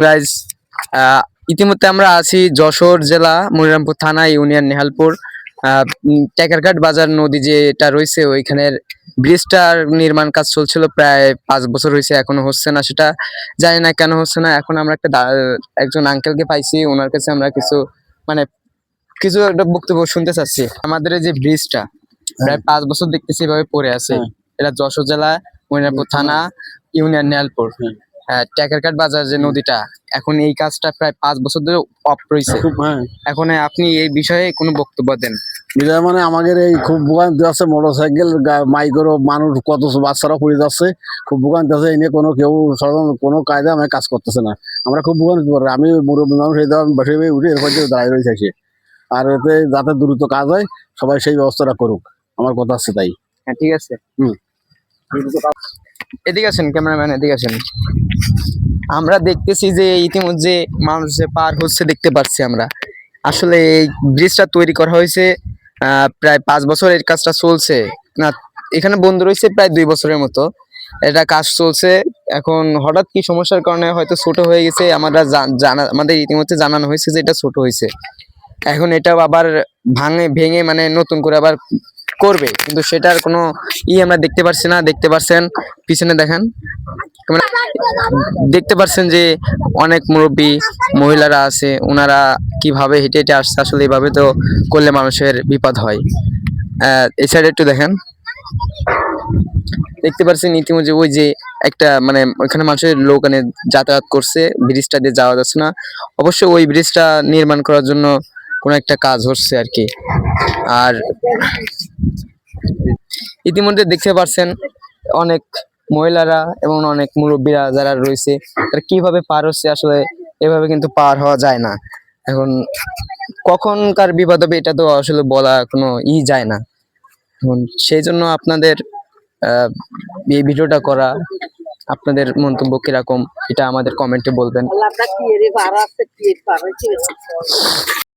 Guys, ইতিমধ্যে আমরা আছি যশোর জেলা মনিরামপুর থানা ইউনিয়ন নেহালপুর। টেকারঘাট বাজার নদী যেটা রয়েছে ওইখানের ব্রিজটার নির্মাণ কাজ চলছিল প্রায় 5 বছর হয়েছে, এখনো হচ্ছে না। সেটা জানি না কেন হচ্ছে না। এখন আমরা একজন আঙ্কেলকে পাইছি, ওনার কাছে আমরা মানে কিছু একটা বক্তব্য শুনতে চাচ্ছি। আমাদের এই যে ব্রিজটা প্রায় 5 বছর দেখতেছি এভাবে পড়ে আছে। এটা যশোর জেলা মনিরামপুর থানা ইউনিয়ন নেহালপুর টেকারঘাট বাজার যে নদীটা, এখন এই কাজটা প্রায় 5 বছর ধরে অফ রয়েছে। এখন আপনি এই বিষয়ে কোনো বক্তব্য দেন। মানে আমাদের এই খুব ভোগান্তি আছে, মোটরসাইকেল মাইক্রো মানুষ কত বাচ্চারা পড়ে যাচ্ছে, খুব ভোগান্তি আছে। এই নিয়ে কেউ কোনো কায়দা আমি কাজ করতেছে না। আমরা খুব ভোগান্তি পড়ি। আমি মুরব্বী মানুষ, এই ধরনের বসে উঠে এরপর দাঁড়িয়ে রয়েছে সে। আর এতে যাতে দ্রুত কাজ হয় সবাই সেই ব্যবস্থাটা করুক, আমার কথা আছে তাই। হ্যাঁ, ঠিক আছে। এদিকে আছেন ক্যামেরাম্যান, এদিকে আছেন। আমরা দেখতেছি যে ইতিমধ্যে মানুষ যে পার হচ্ছে দেখতে পাচ্ছি আমরা। আসলে এই ব্রিজটা তৈরি করা হয়েছে প্রায় 5 বছর এর কাজটা চলছে না। এখানে বন্ধ রয়েছে প্রায় 2 বছরের মতো এটা কাজ চলছে। এখন হঠাৎ কি সমস্যার কারণে হয়তো ছোট হয়ে গেছে, আমাদের ইতিমধ্যে জানানো হয়েছে যে এটা ছোট হয়েছে। এখন এটা আবার ভেঙে মানে নতুন করে আবার করবে, কিন্তু সেটার কোনো আমরা দেখতে পারছি না। দেখতে পাচ্ছেন পিছনে দেখেন, দেখতে পাচ্ছেন যে অনেক মুরব্বী মহিলারা আছে, ওনারা কিভাবে হেঁটে হেঁটে আসছে। আসলে এইভাবে তো করলে মানুষের বিপদ হয়। এই সাইডে একটু দেখেন, দেখতে পাচ্ছেন ইতিমধ্যে ওই যে একটা মানে ওইখানে মানুষের লোক যাতায়াত করছে, ব্রিজটা দিয়ে যাওয়া যাচ্ছে না। অবশ্যই ওই ব্রিজটা নির্মাণ করার জন্য কোনো একটা কাজ হচ্ছে আর কি। আর ইতিমধ্যে দেখতে পাচ্ছেন অনেক মহিলারা এবং অনেক মুরব্বীরা যারা রয়েছে, তারা কিভাবে পার হচ্ছে। আসলে এভাবে কিন্তু পার হওয়া যায় না। এখন কখনকার বিপদ হবে এটা তো আসলে বলা কোনো যায় না। এখন সেই জন্য আপনাদের এই ভিডিওটা করা। আপনাদের মন্তব্য কিরকম এটা আমাদের কমেন্টে বলবেন।